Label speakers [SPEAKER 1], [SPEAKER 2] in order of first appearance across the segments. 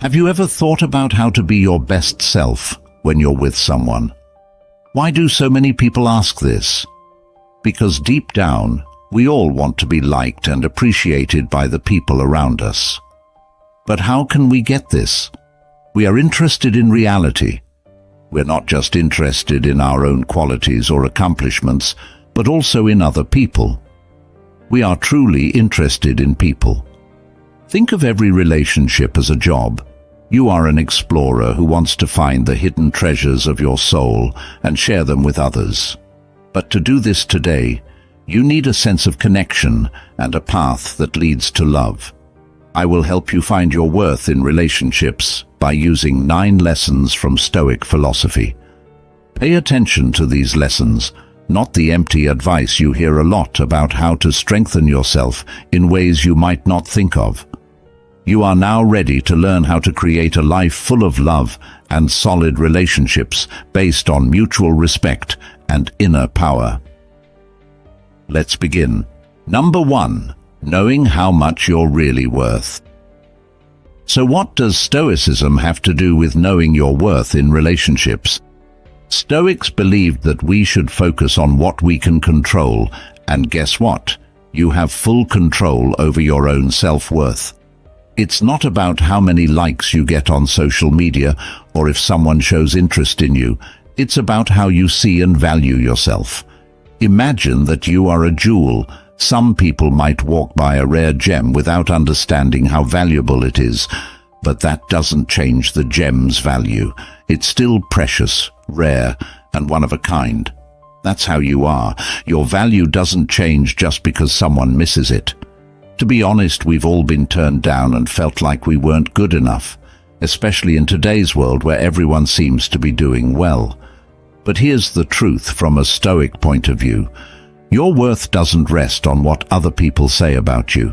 [SPEAKER 1] Have you ever thought about how to be your best self when you're with someone? Why do so many people ask this? Because deep down, we all want to be liked and appreciated by the people around us. But how can we get this? We are interested in reality. We're not just interested in our own qualities or accomplishments, but also in other people. We are truly interested in people. Think of every relationship as a job. You are an explorer who wants to find the hidden treasures of your soul and share them with others. But to do this today, you need a sense of connection and a path that leads to love. I will help you find your worth in relationships by using 9 lessons from Stoic philosophy. Pay attention to these lessons, not the empty advice you hear a lot about how to strengthen yourself in ways you might not think of. You are now ready to learn how to create a life full of love and solid relationships based on mutual respect and inner power. Let's begin. Number 1. Knowing how much you're really worth. So what does Stoicism have to do with knowing your worth in relationships? Stoics believed that we should focus on what we can control, and guess what? You have full control over your own self-worth. It's not about how many likes you get on social media or if someone shows interest in you. It's about how you see and value yourself. Imagine that you are a jewel. Some people might walk by a rare gem without understanding how valuable it is, but that doesn't change the gem's value. It's still precious, rare, and one of a kind. That's how you are. Your value doesn't change just because someone misses it. To be honest, we've all been turned down and felt like we weren't good enough, especially in today's world where everyone seems to be doing well. But here's the truth from a Stoic point of view. Your worth doesn't rest on what other people say about you.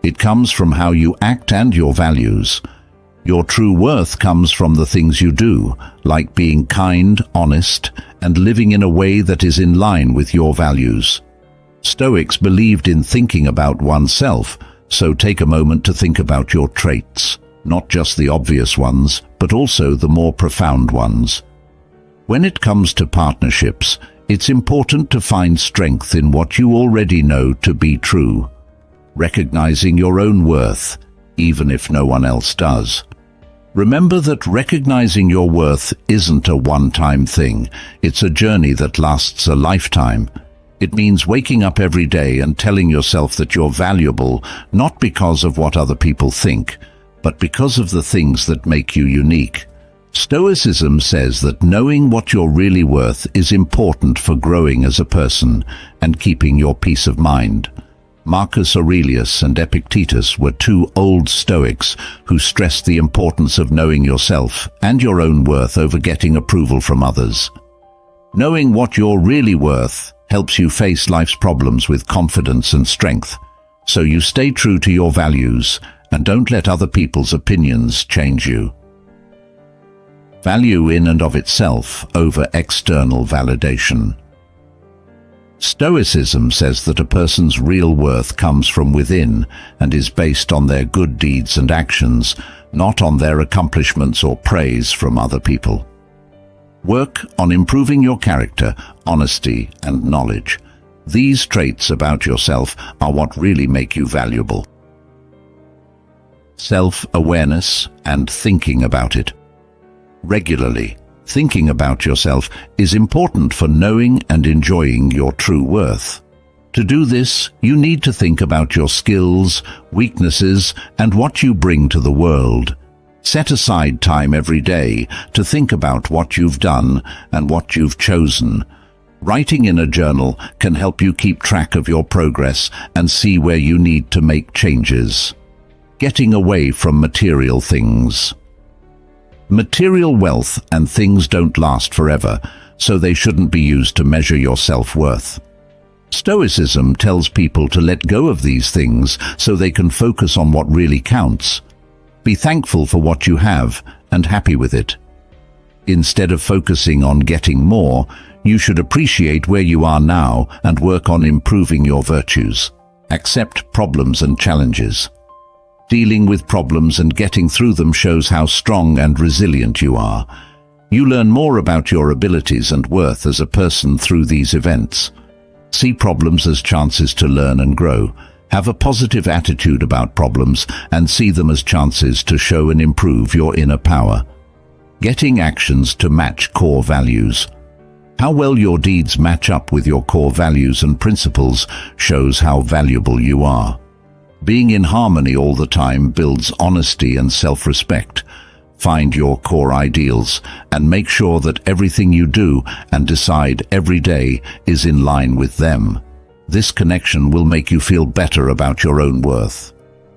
[SPEAKER 1] It comes from how you act and your values. Your true worth comes from the things you do, like being kind, honest, and living in a way that is in line with your values. Stoics believed in thinking about oneself, so take a moment to think about your traits, not just the obvious ones, but also the more profound ones. When it comes to partnerships, it's important to find strength in what you already know to be true, recognizing your own worth, even if no one else does. Remember that recognizing your worth isn't a one-time thing. It's a journey that lasts a lifetime. It means waking up every day and telling yourself that you're valuable, not because of what other people think, but because of the things that make you unique. Stoicism says that knowing what you're really worth is important for growing as a person and keeping your peace of mind. Marcus Aurelius and Epictetus were 2 old Stoics who stressed the importance of knowing yourself and your own worth over getting approval from others. Knowing what you're really worth helps you face life's problems with confidence and strength, so you stay true to your values and don't let other people's opinions change you. Value in and of itself over external validation. Stoicism says that a person's real worth comes from within and is based on their good deeds and actions, not on their accomplishments or praise from other people. Work on improving your character, honesty, and knowledge. These traits about yourself are what really make you valuable. Self-awareness and thinking about it. Regularly, thinking about yourself is important for knowing and enjoying your true worth. To do this, you need to think about your skills, weaknesses, and what you bring to the world. Set aside time every day to think about what you've done and what you've chosen. Writing in a journal can help you keep track of your progress and see where you need to make changes. Getting away from material things. Material wealth and things don't last forever, so they shouldn't be used to measure your self-worth. Stoicism tells people to let go of these things so they can focus on what really counts. Be thankful for what you have and happy with it. Instead of focusing on getting more, you should appreciate where you are now and work on improving your virtues. Accept problems and challenges. Dealing with problems and getting through them shows how strong and resilient you are. You learn more about your abilities and worth as a person through these events. See problems as chances to learn and grow. Have a positive attitude about problems and see them as chances to show and improve your inner power. Getting actions to match core values. How well your deeds match up with your core values and principles shows how valuable you are. Being in harmony all the time builds honesty and self-respect. Find your core ideals and make sure that everything you do and decide every day is in line with them. This connection will make you feel better about your own worth.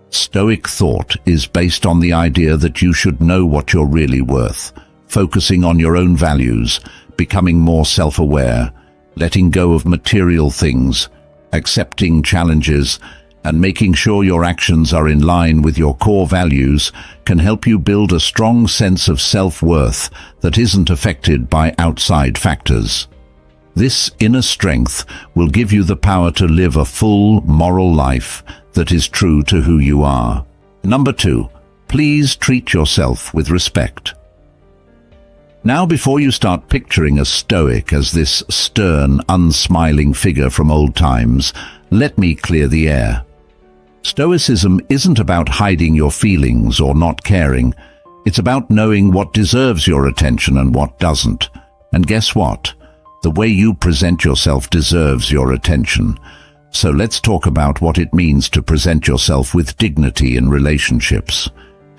[SPEAKER 1] Stoic thought is based on the idea that you should know what you're really worth, focusing on your own values, becoming more self-aware, letting go of material things, accepting challenges, and making sure your actions are in line with your core values can help you build a strong sense of self-worth that isn't affected by outside factors. This inner strength will give you the power to live a full, moral life that is true to who you are. Number 2, please treat yourself with respect. Now, before you start picturing a Stoic as this stern, unsmiling figure from old times, let me clear the air. Stoicism isn't about hiding your feelings or not caring. It's about knowing what deserves your attention and what doesn't. And guess what? The way you present yourself deserves your attention. So let's talk about what it means to present yourself with dignity in relationships.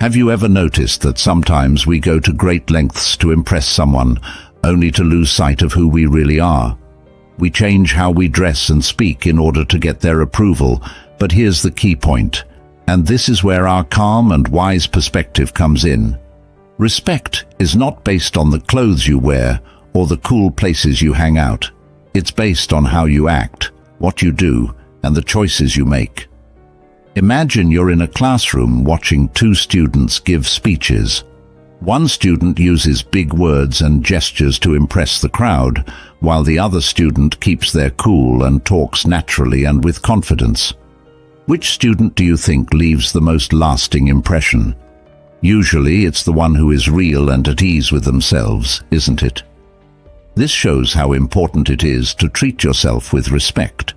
[SPEAKER 1] Have you ever noticed that sometimes we go to great lengths to impress someone, only to lose sight of who we really are? We change how we dress and speak in order to get their approval, but here's the key point, and this is where our calm and wise perspective comes in. Respect is not based on the clothes you wear or the cool places you hang out. It's based on how you act, what you do, and the choices you make. Imagine you're in a classroom watching 2 students give speeches. One student uses big words and gestures to impress the crowd, while the other student keeps their cool and talks naturally and with confidence. Which student do you think leaves the most lasting impression? Usually it's the one who is real and at ease with themselves, isn't it? This shows how important it is to treat yourself with respect.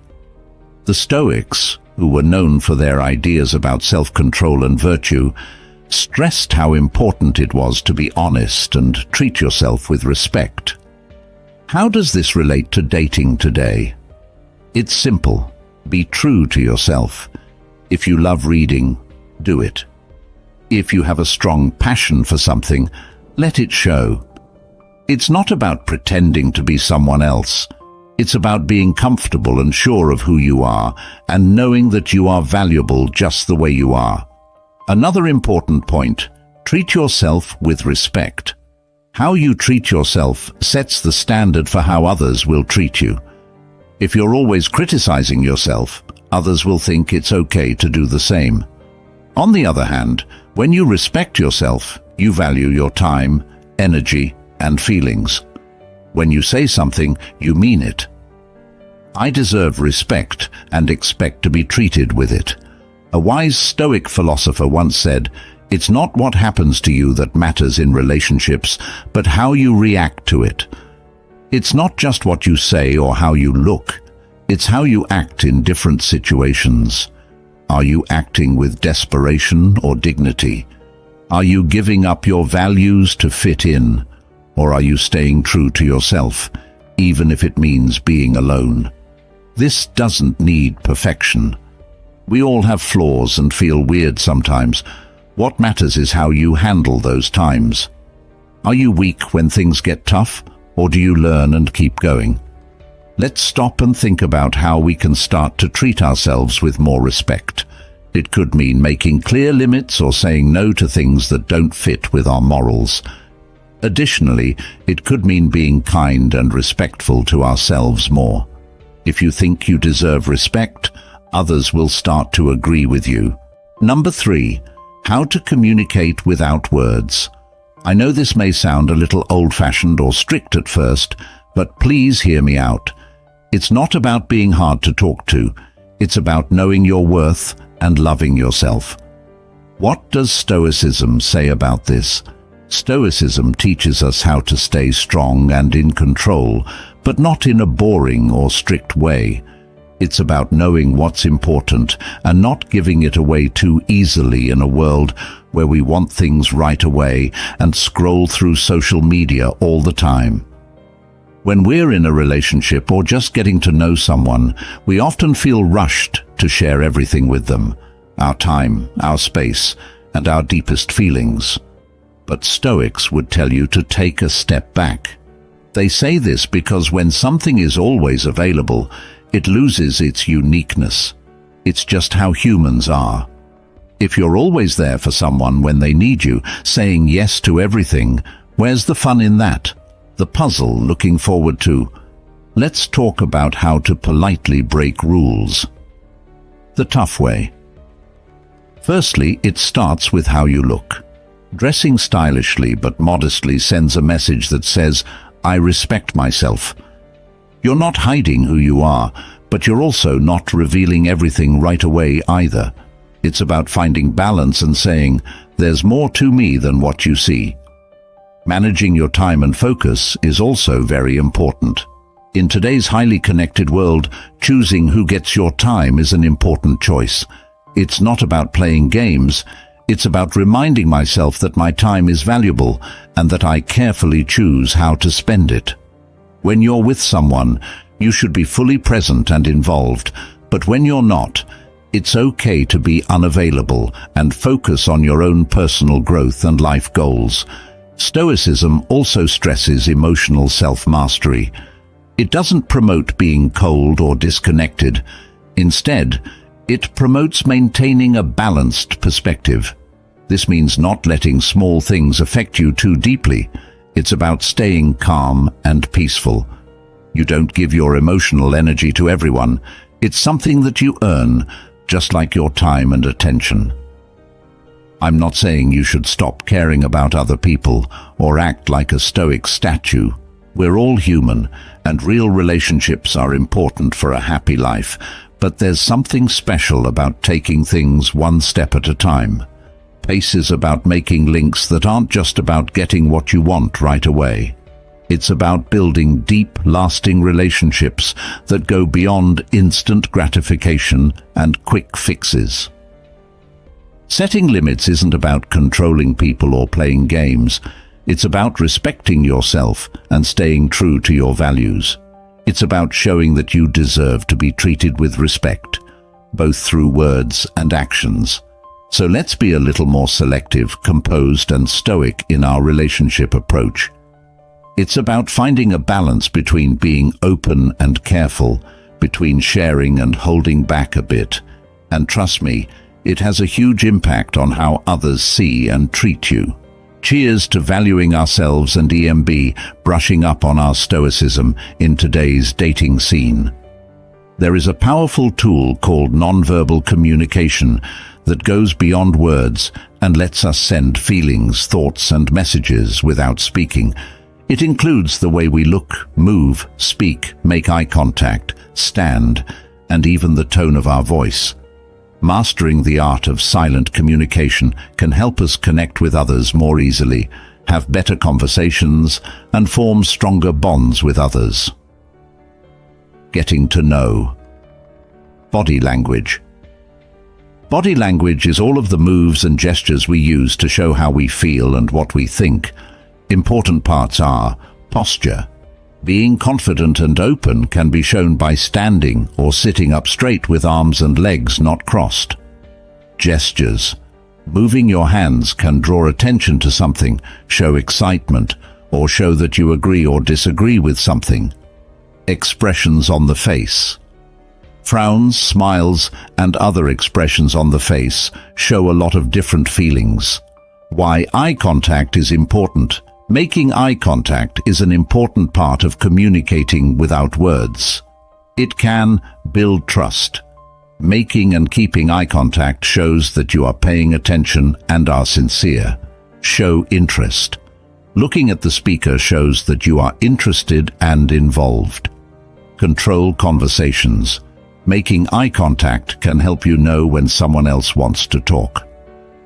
[SPEAKER 1] The Stoics, who were known for their ideas about self-control and virtue, stressed how important it was to be honest and treat yourself with respect. How does this relate to dating today? It's simple. Be true to yourself. If you love reading, do it. If you have a strong passion for something, let it show. It's not about pretending to be someone else. It's about being comfortable and sure of who you are and knowing that you are valuable just the way you are. Another important point, treat yourself with respect. How you treat yourself sets the standard for how others will treat you. If you're always criticizing yourself, others will think it's okay to do the same. On the other hand, when you respect yourself, you value your time, energy, and feelings. When you say something, you mean it. I deserve respect and expect to be treated with it. A wise Stoic philosopher once said, "It's not what happens to you that matters in relationships, but how you react to it." It's not just what you say or how you look. It's how you act in different situations. Are you acting with desperation or dignity? Are you giving up your values to fit in? Or are you staying true to yourself, even if it means being alone? This doesn't need perfection. We all have flaws and feel weird sometimes. What matters is how you handle those times. Are you weak when things get tough, or do you learn and keep going? Let's stop and think about how we can start to treat ourselves with more respect. It could mean making clear limits or saying no to things that don't fit with our morals. Additionally, it could mean being kind and respectful to ourselves more. If you think you deserve respect, others will start to agree with you. Number 3, how to communicate without words. I know this may sound a little old-fashioned or strict at first, but please hear me out. It's not about being hard to talk to. It's about knowing your worth and loving yourself. What does Stoicism say about this? Stoicism teaches us how to stay strong and in control, but not in a boring or strict way. It's about knowing what's important and not giving it away too easily in a world where we want things right away and scroll through social media all the time. When we're in a relationship or just getting to know someone, we often feel rushed to share everything with them, our time, our space, and our deepest feelings. But Stoics would tell you to take a step back. They say this because when something is always available, it loses its uniqueness. It's just how humans are. If you're always there for someone when they need you, saying yes to everything, where's the fun in that? The puzzle looking forward to? Let's talk about how to politely break rules. The tough way. Firstly, it starts with how you look. Dressing stylishly but modestly sends a message that says, I respect myself. You're not hiding who you are, but you're also not revealing everything right away either. It's about finding balance and saying, there's more to me than what you see. Managing your time and focus is also very important. In today's highly connected world, choosing who gets your time is an important choice. It's not about playing games. It's about reminding myself that my time is valuable and that I carefully choose how to spend it. When you're with someone, you should be fully present and involved, but when you're not, it's okay to be unavailable and focus on your own personal growth and life goals. Stoicism also stresses emotional self-mastery. It doesn't promote being cold or disconnected. Instead, it promotes maintaining a balanced perspective. This means not letting small things affect you too deeply. It's about staying calm and peaceful. You don't give your emotional energy to everyone. It's something that you earn, just like your time and attention. I'm not saying you should stop caring about other people or act like a Stoic statue. We're all human, and real relationships are important for a happy life, but there's something special about taking things one step at a time. Pace is about making links that aren't just about getting what you want right away. It's about building deep, lasting relationships that go beyond instant gratification and quick fixes. Setting limits isn't about controlling people or playing games. It's about respecting yourself and staying true to your values. It's about showing that you deserve to be treated with respect, both through words and actions. So let's be a little more selective, composed, and stoic in our relationship approach. It's about finding a balance between being open and careful, between sharing and holding back a bit. And trust me, it has a huge impact on how others see and treat you. Cheers to valuing ourselves and EMB, brushing up on our stoicism in today's dating scene. There is a powerful tool called nonverbal communication that goes beyond words and lets us send feelings, thoughts, and messages without speaking. It includes the way we look, move, speak, make eye contact, stand, and even the tone of our voice. Mastering the art of silent communication can help us connect with others more easily, have better conversations, and form stronger bonds with others. Getting to know. Body language. Body language is all of the moves and gestures we use to show how we feel and what we think. Important parts are posture. Being confident and open can be shown by standing or sitting up straight with arms and legs not crossed. Gestures. Moving your hands can draw attention to something, show excitement, or show that you agree or disagree with something. Expressions on the face. Frowns, smiles, and other expressions on the face show a lot of different feelings. Why eye contact is important. Making eye contact is an important part of communicating without words. It can build trust. Making and keeping eye contact shows that you are paying attention and are sincere. Show interest. Looking at the speaker shows that you are interested and involved. Control conversations. Making eye contact can help you know when someone else wants to talk.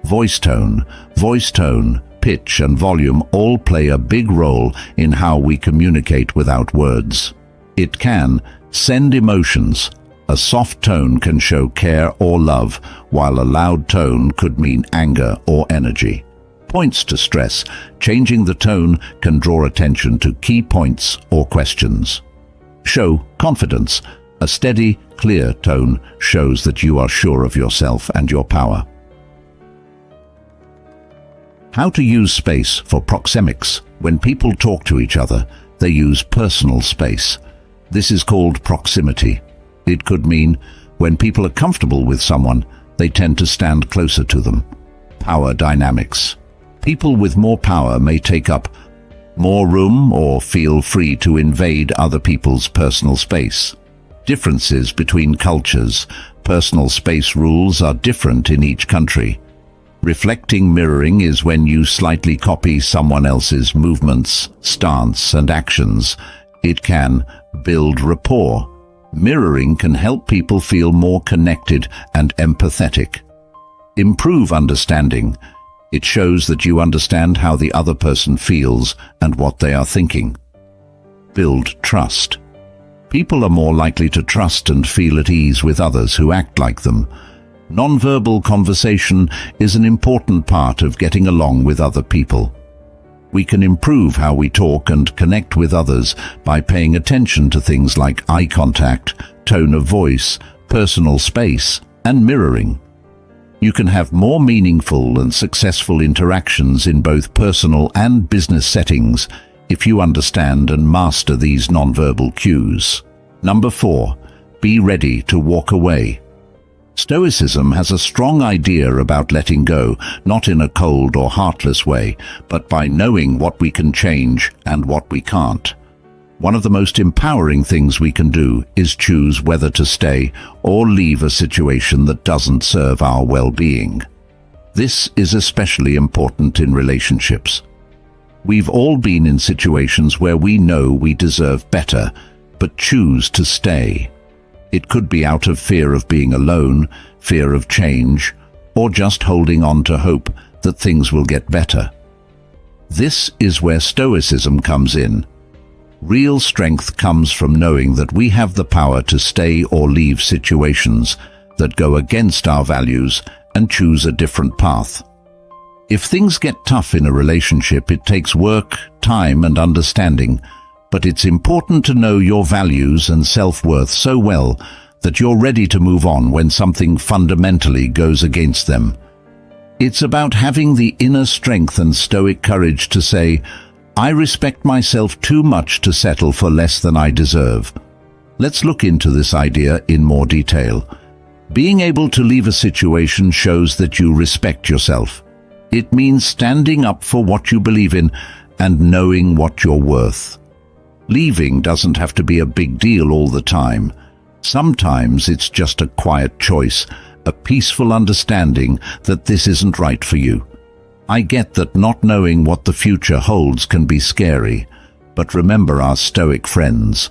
[SPEAKER 1] Voice tone, pitch and volume all play a big role in how we communicate without words. It can send emotions. A soft tone can show care or love, while a loud tone could mean anger or energy. Points to stress. Changing the tone can draw attention to key points or questions. Show confidence. A steady, clear tone shows that you are sure of yourself and your power. How to use space for proxemics. When people talk to each other, they use personal space. This is called proximity. It could mean when people are comfortable with someone, they tend to stand closer to them. Power dynamics. People with more power may take up more room or feel free to invade other people's personal space. Differences between cultures. Personal space rules are different in each country. Reflecting mirroring is when you slightly copy someone else's movements, stance, and actions. It can build rapport. Mirroring can help people feel more connected and empathetic. Improve understanding. It shows that you understand how the other person feels and what they are thinking. Build trust. People are more likely to trust and feel at ease with others who act like them. Nonverbal conversation is an important part of getting along with other people. We can improve how we talk and connect with others by paying attention to things like eye contact, tone of voice, personal space, and mirroring. You can have more meaningful and successful interactions in both personal and business settings if you understand and master these nonverbal cues. Number 4, be ready to walk away. Stoicism has a strong idea about letting go, not in a cold or heartless way, but by knowing what we can change and what we can't. One of the most empowering things we can do is choose whether to stay or leave a situation that doesn't serve our well-being. This is especially important in relationships. We've all been in situations where we know we deserve better, but choose to stay. It could be out of fear of being alone, fear of change, or just holding on to hope that things will get better. This is where Stoicism comes in. Real strength comes from knowing that we have the power to stay or leave situations that go against our values and choose a different path. If things get tough in a relationship, it takes work, time, and understanding, but it's important to know your values and self-worth so well that you're ready to move on when something fundamentally goes against them. It's about having the inner strength and stoic courage to say, I respect myself too much to settle for less than I deserve. Let's look into this idea in more detail. Being able to leave a situation shows that you respect yourself. It means standing up for what you believe in and knowing what you're worth. Leaving doesn't have to be a big deal all the time. Sometimes it's just a quiet choice, a peaceful understanding that this isn't right for you. I get that not knowing what the future holds can be scary, but remember our Stoic friends.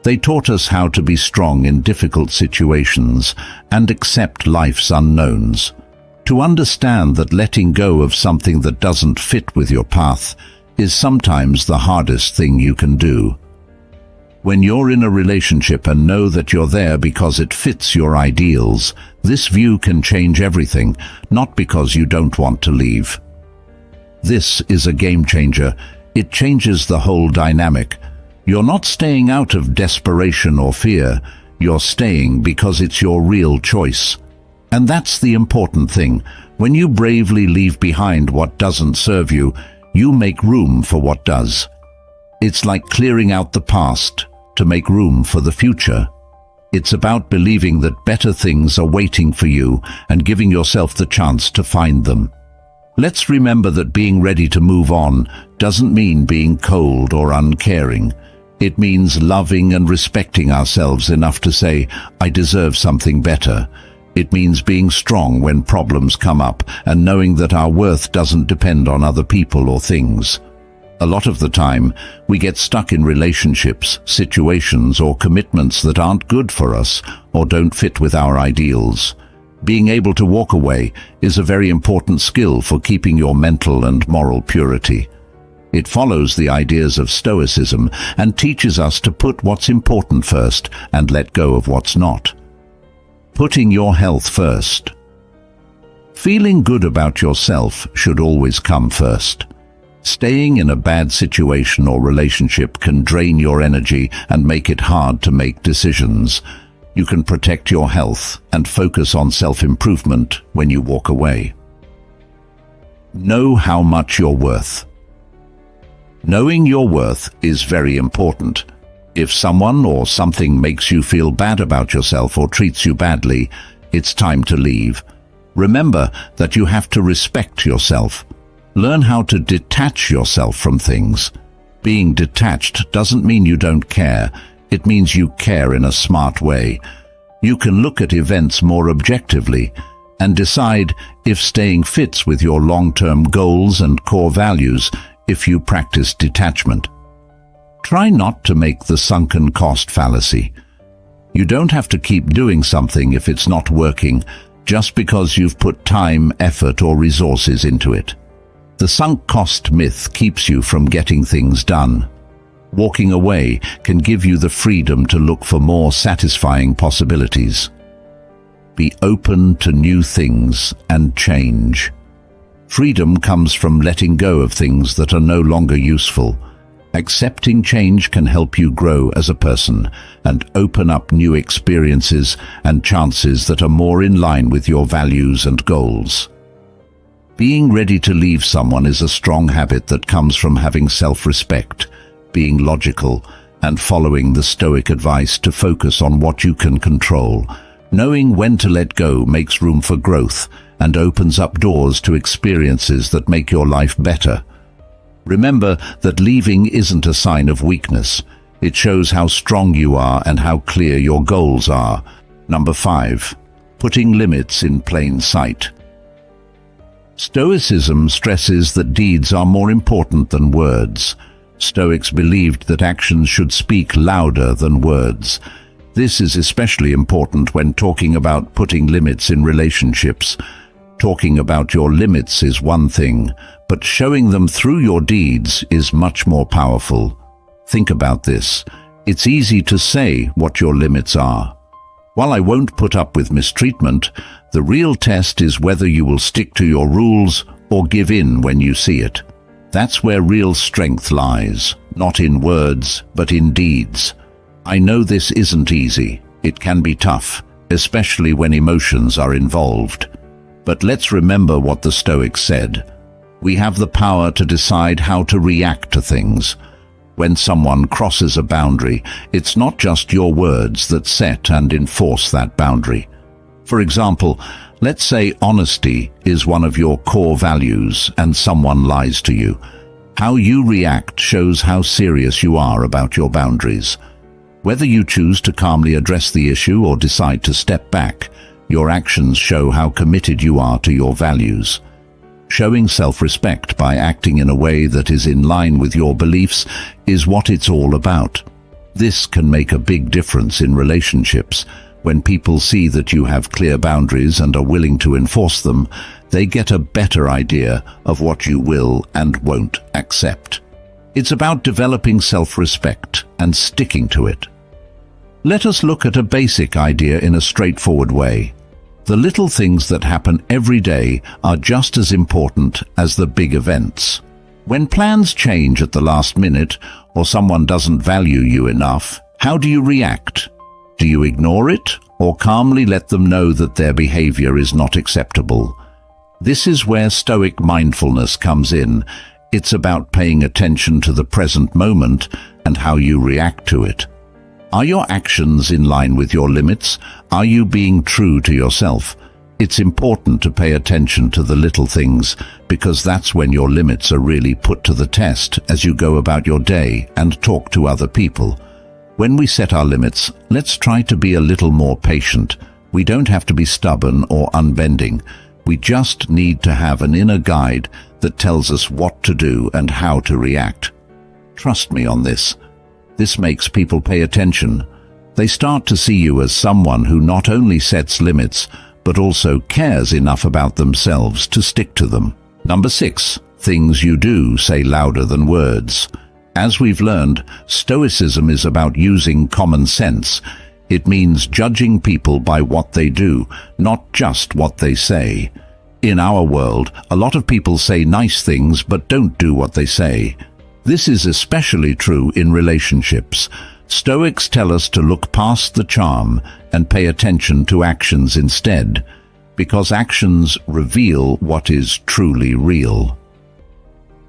[SPEAKER 1] They taught us how to be strong in difficult situations and accept life's unknowns. To understand that letting go of something that doesn't fit with your path is sometimes the hardest thing you can do. When you're in a relationship and know that you're there because it fits your ideals, this view can change everything, not because you don't want to leave. This is a game changer. It changes the whole dynamic. You're not staying out of desperation or fear. You're staying because it's your real choice. And that's the important thing. When you bravely leave behind what doesn't serve you, you make room for what does. It's like clearing out the past to make room for the future. It's about believing that better things are waiting for you and giving yourself the chance to find them. Let's remember that being ready to move on doesn't mean being cold or uncaring. It means loving and respecting ourselves enough to say, I deserve something better. It means being strong when problems come up and knowing that our worth doesn't depend on other people or things. A lot of the time, we get stuck in relationships, situations, or commitments that aren't good for us or don't fit with our ideals. Being able to walk away is a very important skill for keeping your mental and moral purity. It follows the ideas of Stoicism and teaches us to put what's important first and let go of what's not. Putting your health first. Feeling good about yourself should always come first. Staying in a bad situation or relationship can drain your energy and make it hard to make decisions. You can protect your health and focus on self-improvement when you walk away. Know how much you're worth. Knowing your worth is very important. If someone or something makes you feel bad about yourself or treats you badly, it's time to leave. Remember that you have to respect yourself. Learn how to detach yourself from things. Being detached doesn't mean you don't care. It means you care in a smart way. You can look at events more objectively and decide if staying fits with your long-term goals and core values if you practice detachment. Try not to make the sunken cost fallacy. You don't have to keep doing something if it's not working just because you've put time, effort, or resources into it. The sunk cost myth keeps you from getting things done. Walking away can give you the freedom to look for more satisfying possibilities. Be open to new things and change. Freedom comes from letting go of things that are no longer useful. Accepting change can help you grow as a person and open up new experiences and chances that are more in line with your values and goals. Being ready to leave someone is a strong habit that comes from having self-respect, being logical, and following the Stoic advice to focus on what you can control. Knowing when to let go makes room for growth and opens up doors to experiences that make your life better. Remember that leaving isn't a sign of weakness. It shows how strong you are and how clear your goals are. Number 5. Putting limits in plain sight. Stoicism stresses that deeds are more important than words. Stoics believed that actions should speak louder than words. This is especially important when talking about putting limits in relationships. Talking about your limits is one thing, but showing them through your deeds is much more powerful. Think about this. It's easy to say what your limits are. While I won't put up with mistreatment, the real test is whether you will stick to your rules or give in when you see it. That's where real strength lies, not in words, but in deeds. I know this isn't easy. It can be tough, especially when emotions are involved. But let's remember what the Stoics said. We have the power to decide how to react to things. When someone crosses a boundary, it's not just your words that set and enforce that boundary. For example, let's say honesty is one of your core values and someone lies to you. How you react shows how serious you are about your boundaries. Whether you choose to calmly address the issue or decide to step back, your actions show how committed you are to your values. Showing self-respect by acting in a way that is in line with your beliefs is what it's all about. This can make a big difference in relationships. When people see that you have clear boundaries and are willing to enforce them, they get a better idea of what you will and won't accept. It's about developing self-respect and sticking to it. Let us look at a basic idea in a straightforward way. The little things that happen every day are just as important as the big events. When plans change at the last minute or someone doesn't value you enough, how do you react? Do you ignore it or calmly let them know that their behavior is not acceptable? This is where Stoic mindfulness comes in. It's about paying attention to the present moment and how you react to it. Are your actions in line with your limits? Are you being true to yourself? It's important to pay attention to the little things because that's when your limits are really put to the test as you go about your day and talk to other people. When we set our limits, let's try to be a little more patient. We don't have to be stubborn or unbending. We just need to have an inner guide that tells us what to do and how to react. Trust me on this. This makes people pay attention. They start to see you as someone who not only sets limits, but also cares enough about themselves to stick to them. Number 6. Things you do say louder than words. As we've learned, Stoicism is about using common sense. It means judging people by what they do, not just what they say. In our world, a lot of people say nice things but don't do what they say. This is especially true in relationships. Stoics tell us to look past the charm and pay attention to actions instead, because actions reveal what is truly real.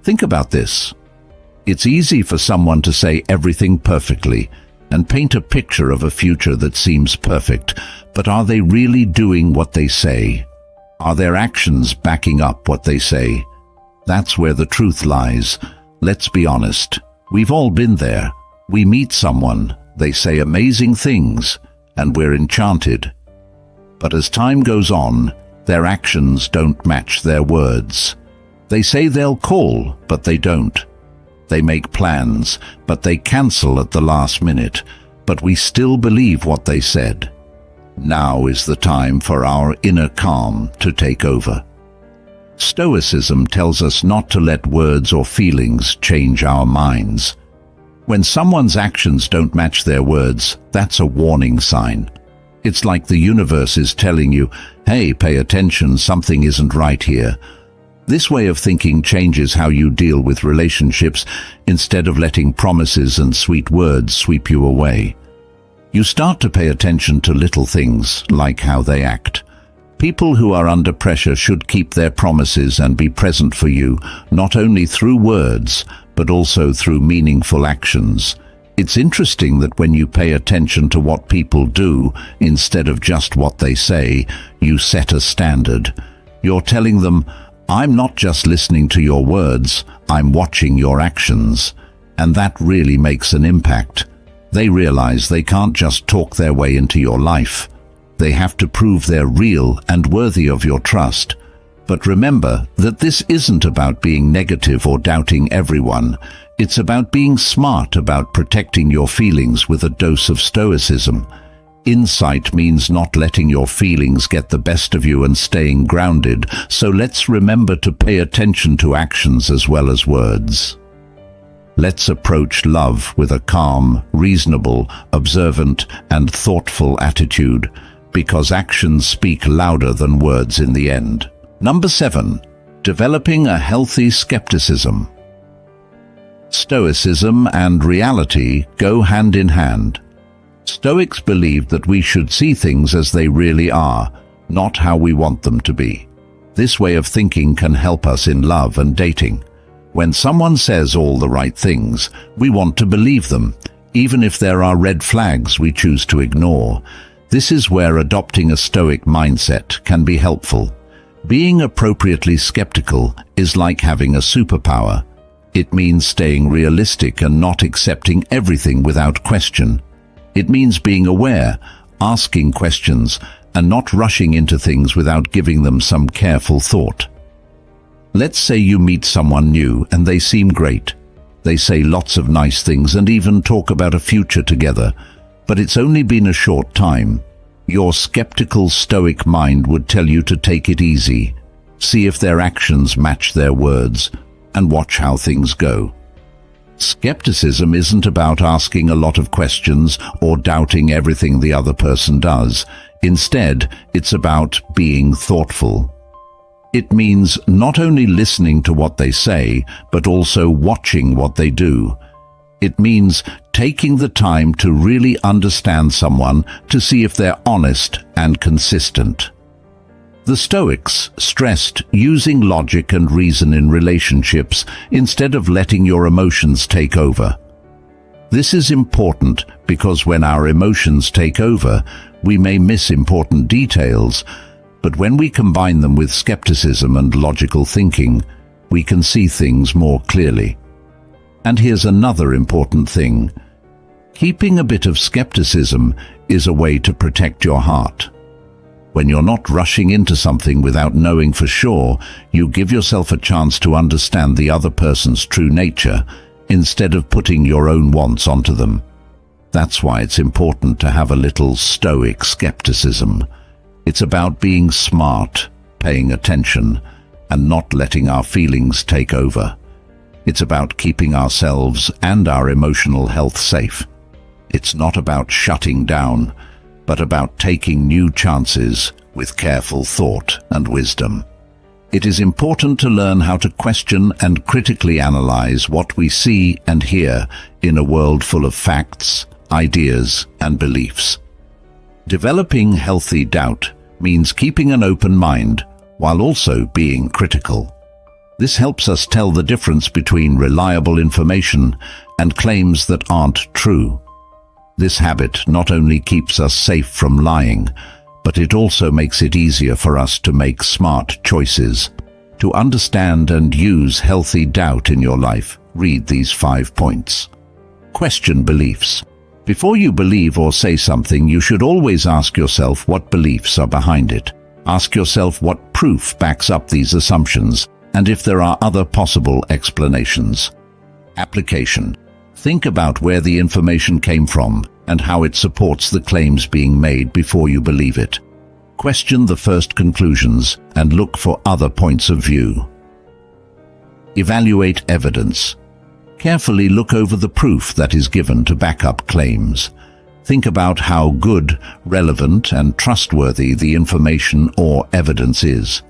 [SPEAKER 1] Think about this. It's easy for someone to say everything perfectly and paint a picture of a future that seems perfect, but are they really doing what they say? Are their actions backing up what they say? That's where the truth lies. Let's be honest. We've all been there. We meet someone, they say amazing things, and we're enchanted. But as time goes on, their actions don't match their words. They say they'll call, but they don't. They make plans, but they cancel at the last minute, but we still believe what they said. Now is the time for our inner calm to take over. Stoicism tells us not to let words or feelings change our minds. When someone's actions don't match their words, that's a warning sign. It's like the universe is telling you, hey, pay attention, something isn't right here. This way of thinking changes how you deal with relationships instead of letting promises and sweet words sweep you away. You start to pay attention to little things like how they act. People who are under pressure should keep their promises and be present for you, not only through words, but also through meaningful actions. It's interesting that when you pay attention to what people do instead of just what they say, you set a standard. You're telling them, I'm not just listening to your words, I'm watching your actions. And that really makes an impact. They realize they can't just talk their way into your life. They have to prove they're real and worthy of your trust. But remember that this isn't about being negative or doubting everyone. It's about being smart about protecting your feelings with a dose of stoicism. Insight means not letting your feelings get the best of you and staying grounded, so let's remember to pay attention to actions as well as words. Let's approach love with a calm, reasonable, observant, and thoughtful attitude, because actions speak louder than words in the end. Number 7. Developing a healthy skepticism. Stoicism and reality go hand in hand. Stoics believe that we should see things as they really are, not how we want them to be. This way of thinking can help us in love and dating. When someone says all the right things, we want to believe them, even if there are red flags we choose to ignore. This is where adopting a Stoic mindset can be helpful. Being appropriately skeptical is like having a superpower. It means staying realistic and not accepting everything without question. It means being aware, asking questions, and not rushing into things without giving them some careful thought. Let's say you meet someone new and they seem great. They say lots of nice things and even talk about a future together, but it's only been a short time. Your skeptical Stoic mind would tell you to take it easy, see if their actions match their words, and watch how things go. Skepticism isn't about asking a lot of questions or doubting everything the other person does. Instead, it's about being thoughtful. It means not only listening to what they say, but also watching what they do. It means taking the time to really understand someone to see if they're honest and consistent. The Stoics stressed using logic and reason in relationships instead of letting your emotions take over. This is important because when our emotions take over, we may miss important details, but when we combine them with skepticism and logical thinking, we can see things more clearly. And here's another important thing. Keeping a bit of skepticism is a way to protect your heart. When you're not rushing into something without knowing for sure, you give yourself a chance to understand the other person's true nature instead of putting your own wants onto them. That's why it's important to have a little Stoic skepticism. It's about being smart, paying attention, and not letting our feelings take over. It's about keeping ourselves and our emotional health safe. It's not about shutting down, but about taking new chances with careful thought and wisdom. It is important to learn how to question and critically analyze what we see and hear in a world full of facts, ideas, and beliefs. Developing healthy doubt means keeping an open mind while also being critical. This helps us tell the difference between reliable information and claims that aren't true. This habit not only keeps us safe from lying, but it also makes it easier for us to make smart choices. To understand and use healthy doubt in your life, read these 5 points. Question beliefs. Before you believe or say something, you should always ask yourself what beliefs are behind it. Ask yourself what proof backs up these assumptions, and if there are other possible explanations. Application. Think about where the information came from and how it supports the claims being made before you believe it. Question the first conclusions and look for other points of view. Evaluate evidence. Carefully look over the proof that is given to back up claims. Think about how good, relevant, and trustworthy the information or evidence is.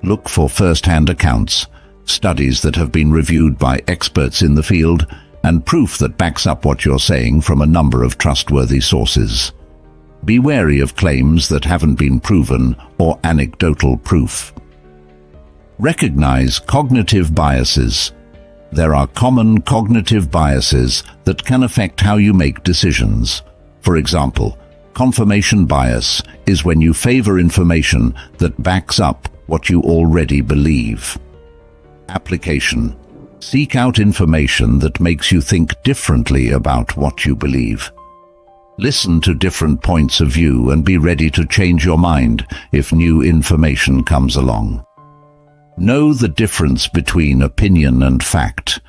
[SPEAKER 1] Look for first-hand accounts, studies that have been reviewed by experts in the field, and proof that backs up what you're saying from a number of trustworthy sources. Be wary of claims that haven't been proven or anecdotal proof. Recognize cognitive biases. There are common cognitive biases that can affect how you make decisions. For example, confirmation bias is when you favor information that backs up what you already believe. Application. Seek out information that makes you think differently about what you believe. Listen to different points of view and be ready to change your mind if new information comes along. Know the difference between opinion and fact.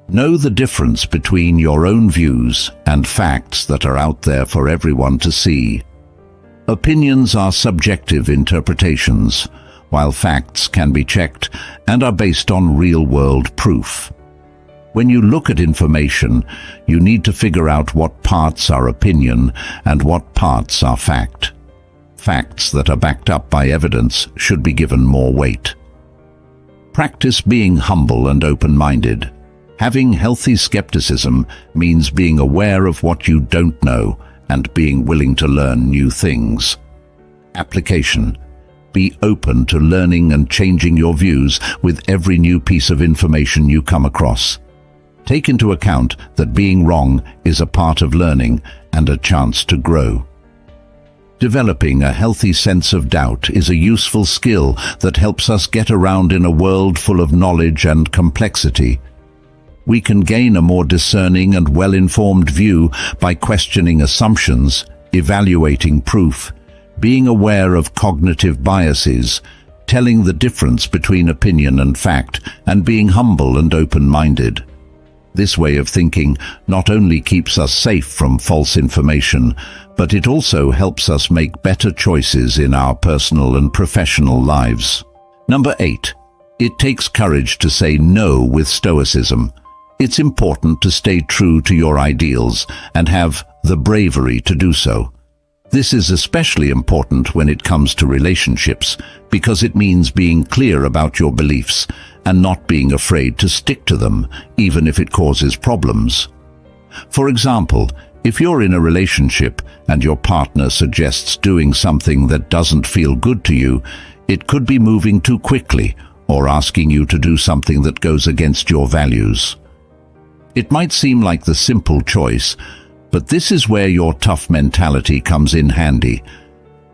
[SPEAKER 1] Know the difference between your own views and facts that are out there for everyone to see. Opinions are subjective interpretations, while facts can be checked and are based on real-world proof. When you look at information, you need to figure out what parts are opinion and what parts are fact. Facts that are backed up by evidence should be given more weight. Practice being humble and open-minded. Having healthy skepticism means being aware of what you don't know and being willing to learn new things. Application. Be open to learning and changing your views with every new piece of information you come across. Take into account that being wrong is a part of learning and a chance to grow. Developing a healthy sense of doubt is a useful skill that helps us get around in a world full of knowledge and complexity. We can gain a more discerning and well-informed view by questioning assumptions, evaluating proof, being aware of cognitive biases, telling the difference between opinion and fact, and being humble and open-minded. This way of thinking not only keeps us safe from false information, but it also helps us make better choices in our personal and professional lives. Number 8. It takes courage to say no with Stoicism. It's important to stay true to your ideals and have the bravery to do so. This is especially important when it comes to relationships, because it means being clear about your beliefs and not being afraid to stick to them, even if it causes problems. For example, if you're in a relationship and your partner suggests doing something that doesn't feel good to you, it could be moving too quickly or asking you to do something that goes against your values. It might seem like the simple choice, but this is where your tough mentality comes in handy.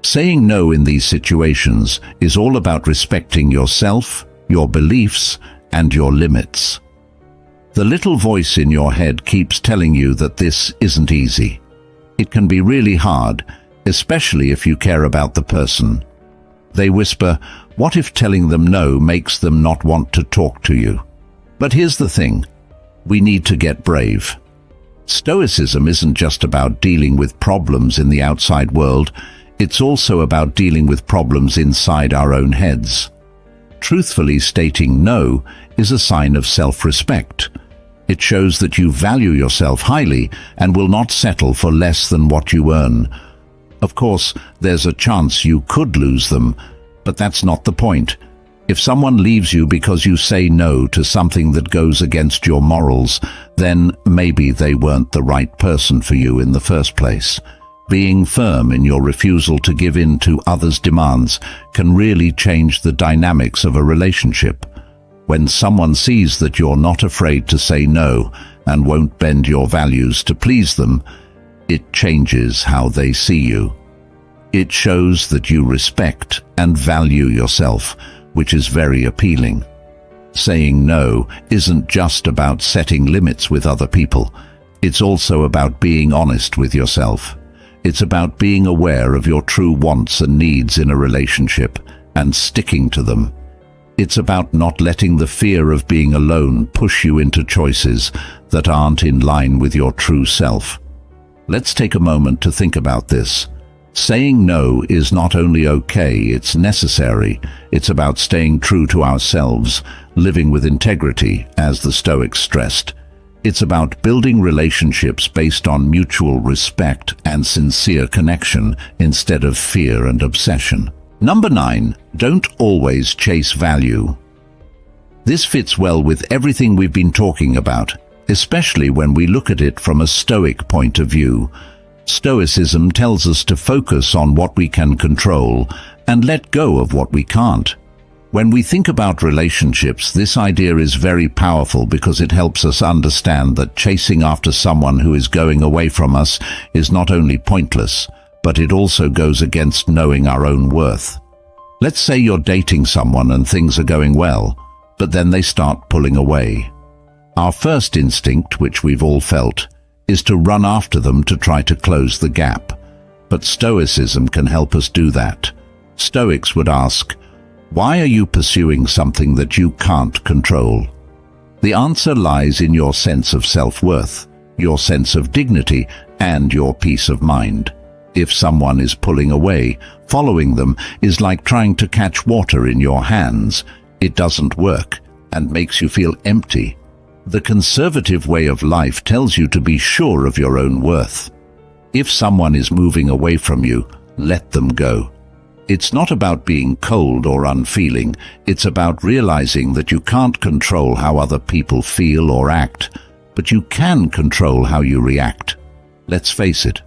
[SPEAKER 1] Saying no in these situations is all about respecting yourself, your beliefs, and your limits. The little voice in your head keeps telling you that this isn't easy. It can be really hard, especially if you care about the person. They whisper, "What if telling them no makes them not want to talk to you?" But here's the thing. We need to get brave. Stoicism isn't just about dealing with problems in the outside world. It's also about dealing with problems inside our own heads. Truthfully stating no is a sign of self-respect. It shows that you value yourself highly and will not settle for less than what you earn. Of course, there's a chance you could lose them, but that's not the point. If someone leaves you because you say no to something that goes against your morals, then maybe they weren't the right person for you in the first place. Being firm in your refusal to give in to others' demands can really change the dynamics of a relationship. When someone sees that you're not afraid to say no and won't bend your values to please them, it changes how they see you. It shows that you respect and value yourself, which is very appealing. Saying no isn't just about setting limits with other people. It's also about being honest with yourself. It's about being aware of your true wants and needs in a relationship and sticking to them. It's about not letting the fear of being alone push you into choices that aren't in line with your true self. Let's take a moment to think about this. Saying no is not only okay, it's necessary. It's about staying true to ourselves, living with integrity, as the Stoics stressed. It's about building relationships based on mutual respect and sincere connection instead of fear and obsession. Number 9, don't always chase value. This fits well with everything we've been talking about, especially when we look at it from a Stoic point of view. Stoicism tells us to focus on what we can control and let go of what we can't. When we think about relationships, this idea is very powerful because it helps us understand that chasing after someone who is going away from us is not only pointless, but it also goes against knowing our own worth. Let's say you're dating someone and things are going well, but then they start pulling away. Our first instinct, which we've all felt, is to run after them to try to close the gap. But Stoicism can help us do that. Stoics would ask, why are you pursuing something that you can't control? The answer lies in your sense of self-worth, your sense of dignity, and your peace of mind. If someone is pulling away, following them is like trying to catch water in your hands. It doesn't work and makes you feel empty. The conservative way of life tells you to be sure of your own worth. If someone is moving away from you, let them go. It's not about being cold or unfeeling. It's about realizing that you can't control how other people feel or act, but you can control how you react. Let's face it,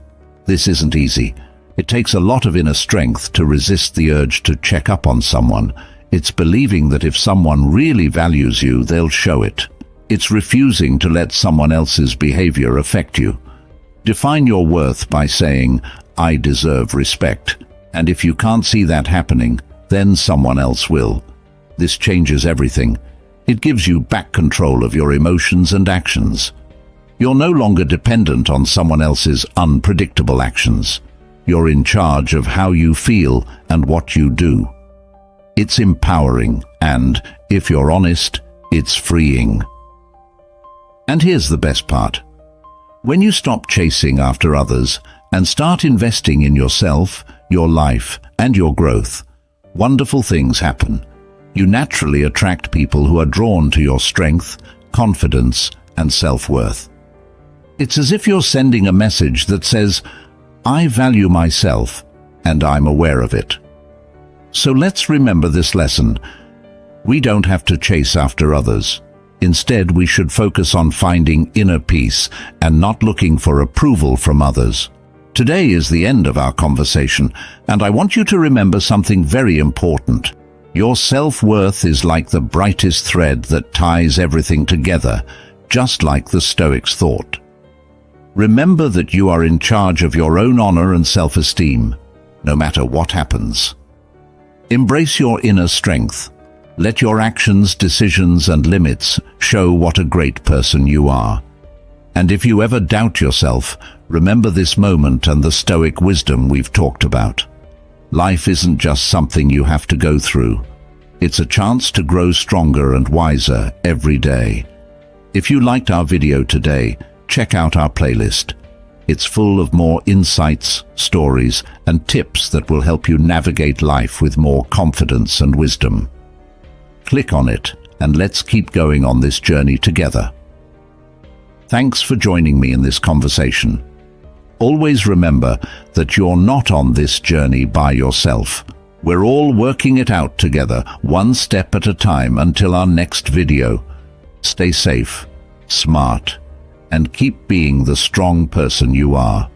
[SPEAKER 1] this isn't easy. It takes a lot of inner strength to resist the urge to check up on someone. It's believing that if someone really values you, they'll show it. It's refusing to let someone else's behavior affect you. Define your worth by saying, I deserve respect. And if you can't see that happening, then someone else will. This changes everything. It gives you back control of your emotions and actions. You're no longer dependent on someone else's unpredictable actions. You're in charge of how you feel and what you do. It's empowering, and, if you're honest, it's freeing. And here's the best part. When you stop chasing after others and start investing in yourself, your life, and your growth, wonderful things happen. You naturally attract people who are drawn to your strength, confidence, and self-worth. It's as if you're sending a message that says, I value myself, and I'm aware of it. So let's remember this lesson. We don't have to chase after others. Instead, we should focus on finding inner peace and not looking for approval from others. Today is the end of our conversation, and I want you to remember something very important. Your self-worth is like the brightest thread that ties everything together, just like the Stoics thought. Remember that you are in charge of your own honor and self-esteem, no matter what happens. Embrace your inner strength. Let your actions, decisions, and limits show what a great person you are. And if you ever doubt yourself, remember this moment and the Stoic wisdom we've talked about. Life isn't just something you have to go through. It's a chance to grow stronger and wiser every day. If you liked our video today, check out our playlist. It's full of more insights, stories, and tips that will help you navigate life with more confidence and wisdom. Click on it, and let's keep going on this journey together. Thanks for joining me in this conversation. Always remember that you're not on this journey by yourself. We're all working it out together, one step at a time, until our next video. Stay safe, smart, and keep being the strong person you are.